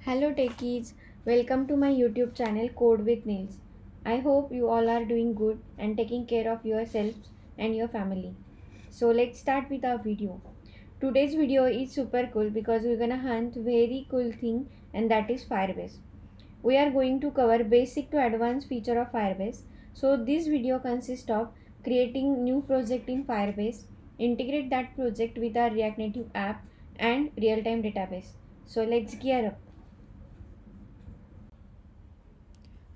Hello techies, welcome to my YouTube channel Code with Nils. I hope you all are doing good and taking care of yourselves and your family. So let's start with our video. Today's video is super cool because we're gonna hunt very cool thing, and that is Firebase. We are going to cover basic to advanced feature of Firebase. So this video consists of creating new project in Firebase, integrate that project with our React Native app and real-time database. So let's gear up.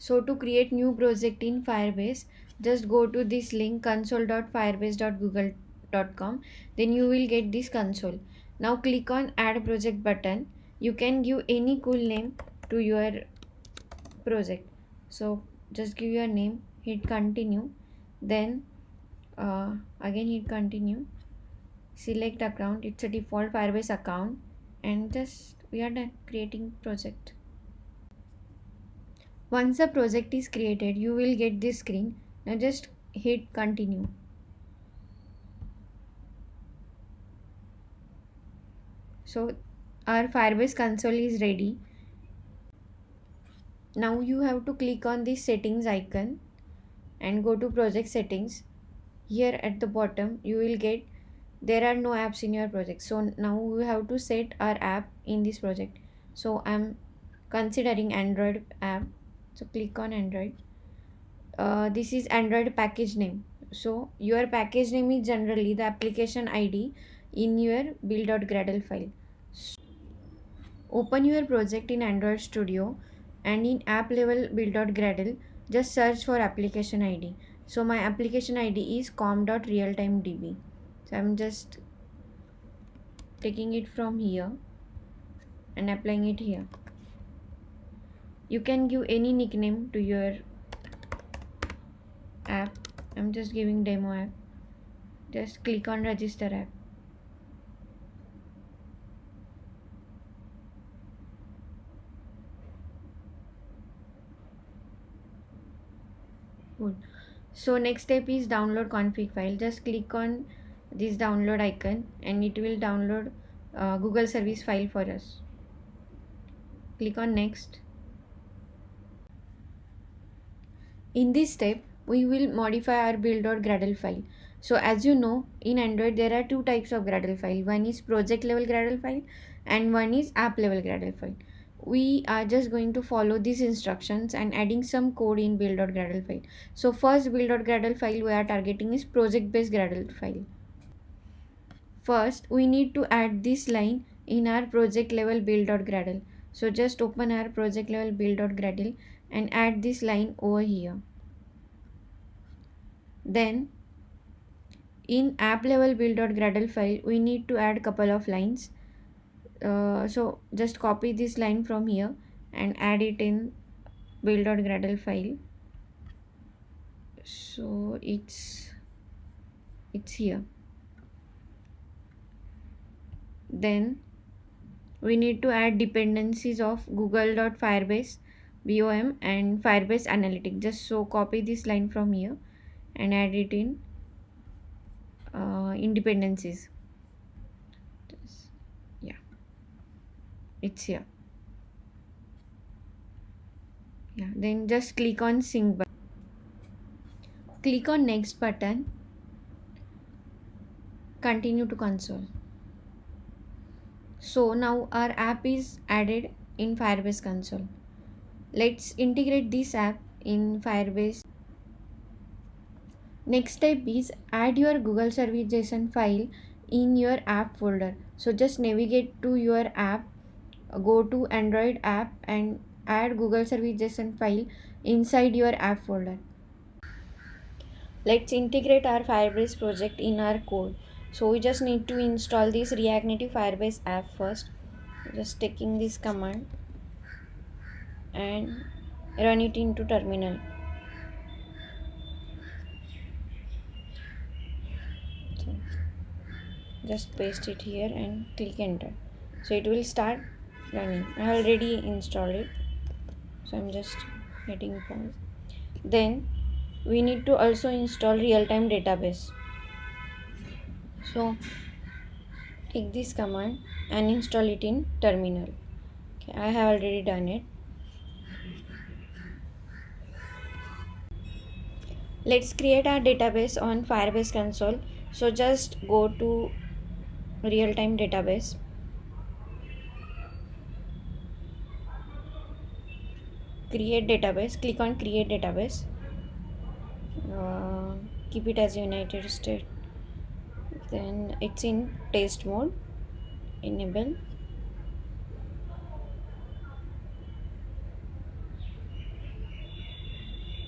So to create new project in Firebase, just go to this link console.firebase.google.com. Then you will get this console. Now click on add project button. You can give any cool name to your project. So just give your name, hit continue, then again hit continue, select account. It's a default Firebase account, and just we are done creating project. Once a project is created, you will get this screen. Now just hit continue. So our Firebase console is ready. Now you have to click on this settings icon and go to project settings. Here at the bottom you will get there are no apps in your project. So now we have to set our app in this project. So I'm considering Android app. So click on Android. This is Android package name. So your package name is generally the application ID in your build.gradle file. Open your project in Android Studio and in app level build.gradle just search for application ID. So my application ID is com.realtimedb. So I'm just taking it from here and applying it here. You can give any nickname to your app. I'm just giving demo app. Just click on register app. Good. So next step is download config file. Just click on this download icon and it will download Google service file for us. Click on next. In this step, we will modify our build.gradle file. So as you know, in Android there are two types of Gradle file. One is project level Gradle file and one is app level Gradle file. We are just going to follow these instructions and adding some code in build.gradle file. So first build.gradle file we are targeting is project based Gradle file. First we need to add this line in our project level build.gradle. So just open our project level build.gradle and add this line over here. Then in app level build.gradle file we need to add couple of lines. So just copy this line from here and add it in build.gradle file. So it's here. Then we need to add dependencies of google.firebase BOM and Firebase Analytics. Just so copy this line from here and add it in dependencies. Yeah, it's here. Yeah, then just click on sync button. Click on next button. Continue to console. So now our app is added in Firebase console. Let's integrate this app in Firebase. Next step is add your Google Service JSON file in your app folder. So just navigate to your app, go to Android app and add Google Service JSON file inside your app folder. Let's integrate our Firebase project in our code. So we just need to install this React Native Firebase app first. Just taking this command and run it into terminal. So just paste it here and click enter. So it will start running. I already installed it, so I'm just hitting pause. Then we need to also install real-time database. So take this command and install it in terminal. Okay, I have already done it. Let's create our database on Firebase console. So just go to real-time database. Create database. Click on create database. Keep it as United States. Then it's in test mode. Enable.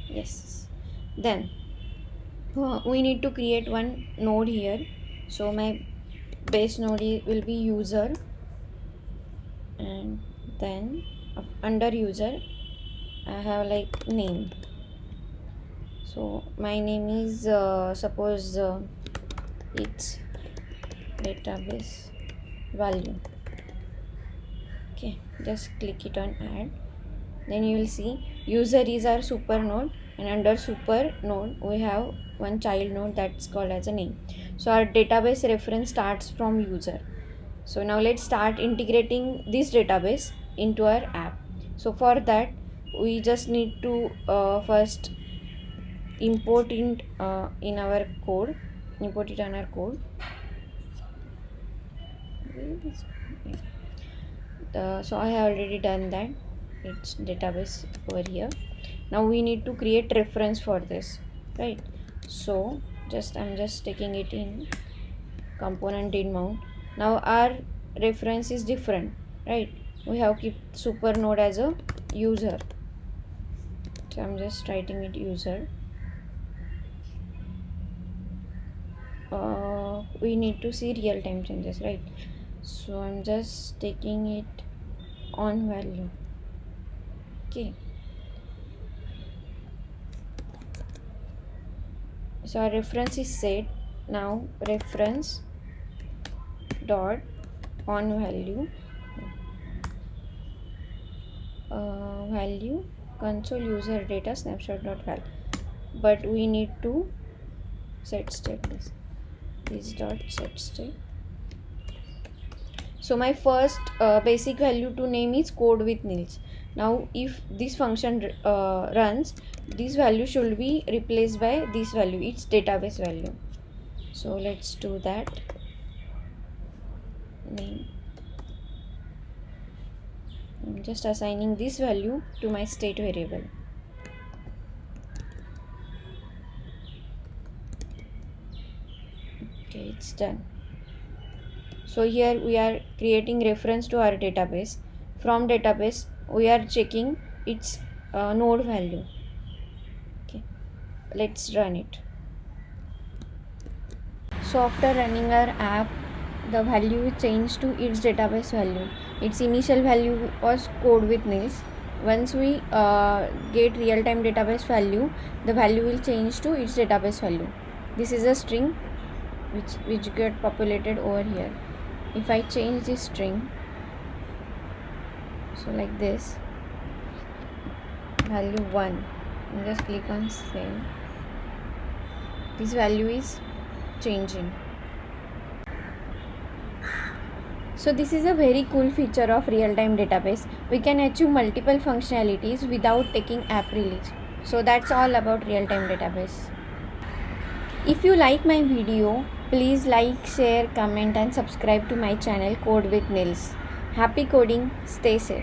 Yes. Then we need to create one node here. So my base node will be user, and then under user I have like name. So my name is suppose it's database value. Okay, just click it on add. Then you will see user is our super node, and under super node we have one child node that's called as a name. So our database reference starts from user. So now let's start integrating this database into our app. So for that we just need to first import it in our code. Import it on our code. So I have already done that. It's database over here. Now we need to create reference for this, right? So I'm just taking it in component did mount. Now our reference is different, right? We have keep super node as a user. So I'm just writing it user. We need to see real-time changes, right? So I'm just taking it on value. Okay, so our reference is set. Now reference dot on value value console user data snapshot dot val, but we need to set state this dot set state. So my first basic value to name is code with nils. Now if this function runs, this value should be replaced by this value, its database value. So let's do that. Name. I'm just assigning this value to my state variable. Okay, it's done. So here we are creating reference to our database. From database we are checking its node value. Okay, let's run it. So after running our app, the value changed to its database value. Its initial value was code with nils. Once we get real-time database value, the value will change to its database value. This is a string which get populated over here. If I change this string, so like this, value 1, and just click on save, this value is changing. So this is a very cool feature of real-time database. We can achieve multiple functionalities without taking app release. So that's all about real-time database. If you like my video, please like, share, comment and subscribe to my channel Code with Nils. Happy coding, stay safe.